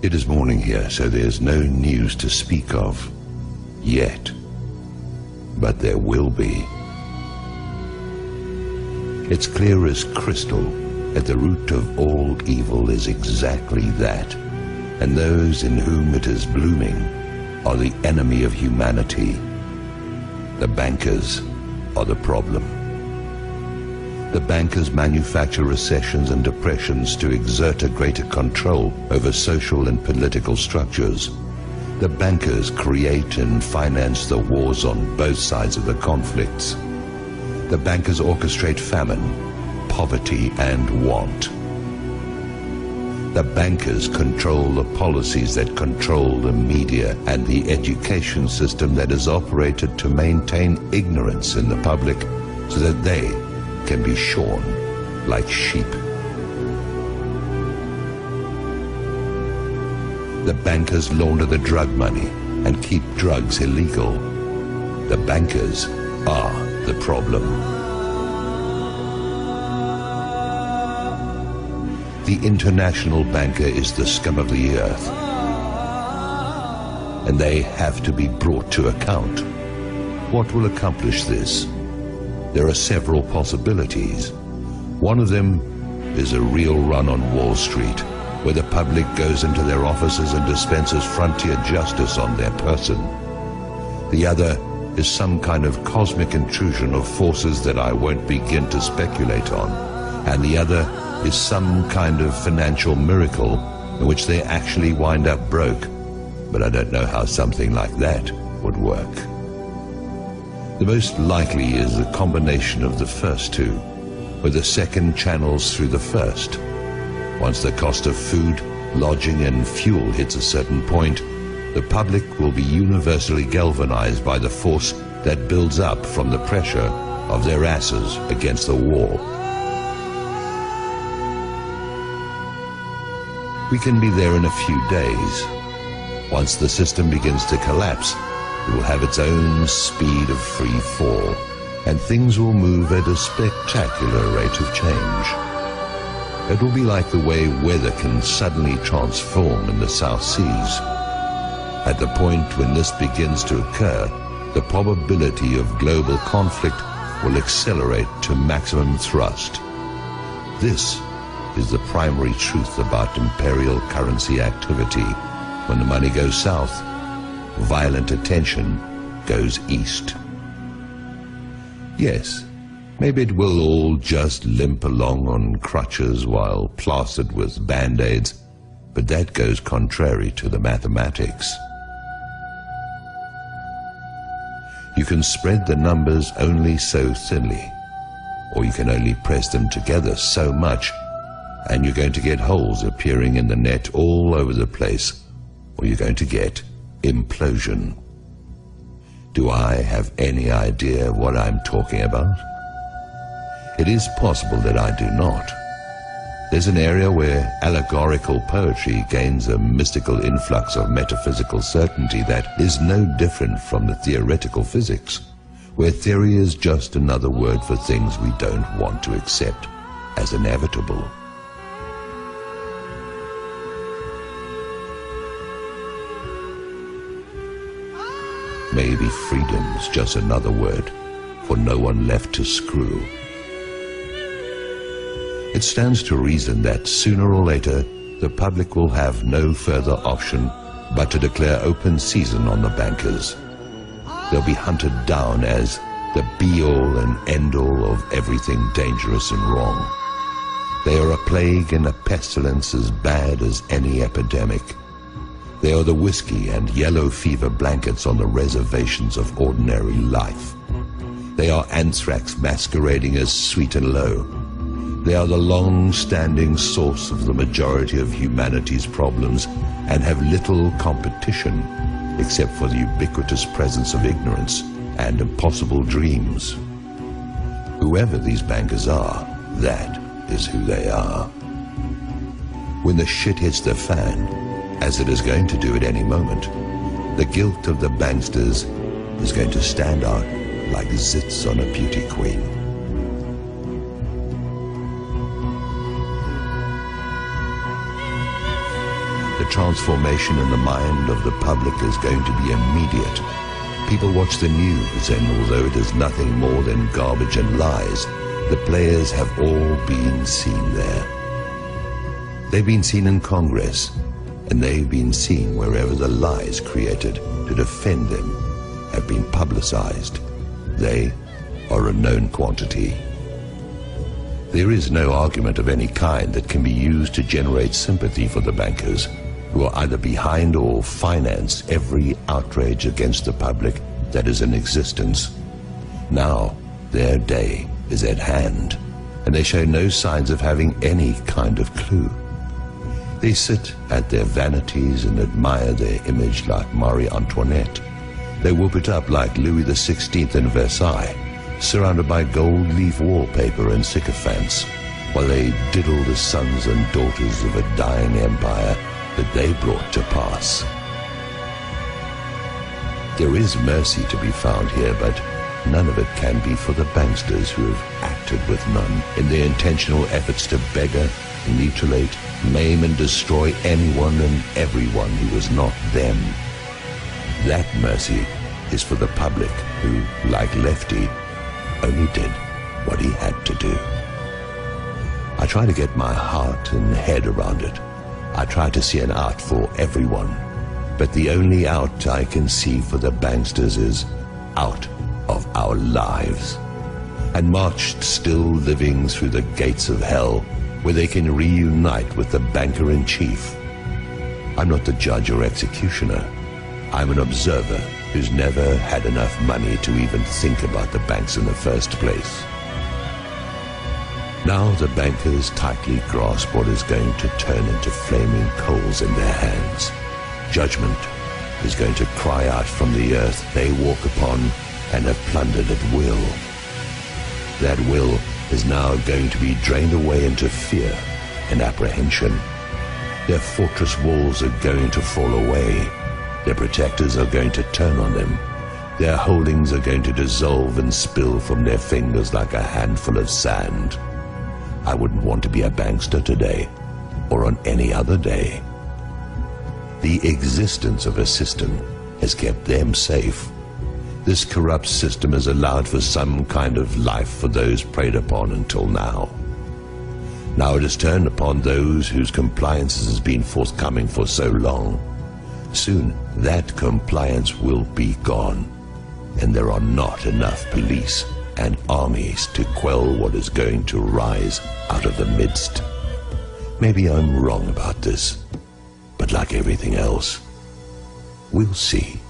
It is morning here, so there's no news to speak of yet. But there will be. It's clear as crystal that the root of all evil is exactly that, and those in whom it is blooming are the enemy of humanity. The bankers are the problem. The bankers manufacture recessions and depressions to exert a greater control over social and political structures. The bankers create and finance the wars on both sides of the conflicts. The bankers orchestrate famine, poverty, and want. The bankers control the policies that control the media and the education system that is operated to maintain ignorance in the public so that they can be shorn like sheep. The bankers launder the drug money and keep drugs illegal. The bankers are the problem. The international banker is the scum of the earth, and they have to be brought to account. What will accomplish this? There are several possibilities. One of them is a real run on Wall Street, where the public goes into their offices and dispenses frontier justice on their person. The other is some kind of cosmic intrusion of forces that I won't begin to speculate on. And the other is some kind of financial miracle in which they actually wind up broke. But I don't know how something like that would work. The most likely is a combination of the first two, where the second channels through the first. Once the cost of food, lodging, and fuel hits a certain point, the public will be universally galvanized by the force that builds up from the pressure of their asses against the wall. We can be there in a few days. Once the system begins to collapse, it will have its own speed of free fall, and things will move at a spectacular rate of change. It will be like the way weather can suddenly transform in the South Seas. At the point when this begins to occur, the probability of global conflict will accelerate to maximum thrust. This is the primary truth about imperial currency activity. When the money goes south, violent attention goes east. Yes, maybe it will all just limp along on crutches while plastered with band-aids, but that goes contrary to the mathematics. You can spread the numbers only so thinly, or you can only press them together so much, and you're going to get holes appearing in the net all over the place, or you're going to get implosion. Do I have any idea what I'm talking about? It is possible that I do not. There's an area where allegorical poetry gains a mystical influx of metaphysical certainty that is no different from the theoretical physics, where theory is just another word for things we don't want to accept as inevitable. Maybe freedom's just another word for no one left to screw. It stands to reason that sooner or later the public will have no further option but to declare open season on the bankers. They'll be hunted down as the be-all and end-all of everything dangerous and wrong. They are a plague and a pestilence as bad as any epidemic. They are the whiskey and yellow fever blankets on the reservations of ordinary life. They are anthrax masquerading as sweet and low. They are the long-standing source of the majority of humanity's problems and have little competition except for the ubiquitous presence of ignorance and impossible dreams. Whoever these bankers are, that is who they are. When the shit hits the fan, as it is going to do at any moment, the guilt of the banksters is going to stand out like zits on a beauty queen. The transformation in the mind of the public is going to be immediate. People watch the news, and although it is nothing more than garbage and lies, the players have all been seen there. They've been seen in Congress, and they've been seen wherever the lies created to defend them have been publicized. They are a known quantity. There is no argument of any kind that can be used to generate sympathy for the bankers, who are either behind or finance every outrage against the public that is in existence. Now their day is at hand, and they show no signs of having any kind of clue. They sit at their vanities and admire their image like Marie Antoinette. They whoop it up like Louis XVI in Versailles, surrounded by gold leaf wallpaper and sycophants, while they diddle the sons and daughters of a dying empire that they brought to pass. There is mercy to be found here, but none of it can be for the banksters who have acted with none in their intentional efforts to beggar, mutilate, maim and destroy anyone and everyone who was not them. That mercy is for the public who, like Lefty, only did what he had to do. I try to get my heart and head around it. I try to see an out for everyone, but the only out I can see for the banksters is out of our lives, and marched still living through the gates of hell, where they can reunite with the banker-in-chief. I'm not the judge or executioner. I'm an observer who's never had enough money to even think about the banks in the first place. Now the bankers tightly grasp what is going to turn into flaming coals in their hands. Judgment is going to cry out from the earth they walk upon and have plundered at will. That will is now going to be drained away into fear and apprehension. Their fortress walls are going to fall away. Their protectors are going to turn on them. Their holdings are going to dissolve and spill from their fingers like a handful of sand. I wouldn't want to be a bankster today, or on any other day. The existence of a system has kept them safe. This corrupt system has allowed for some kind of life for those preyed upon until now. Now it has turned upon those whose compliance has been forthcoming for so long. Soon that compliance will be gone, and there are not enough police and armies to quell what is going to rise out of the midst. Maybe I'm wrong about this, but like everything else, we'll see.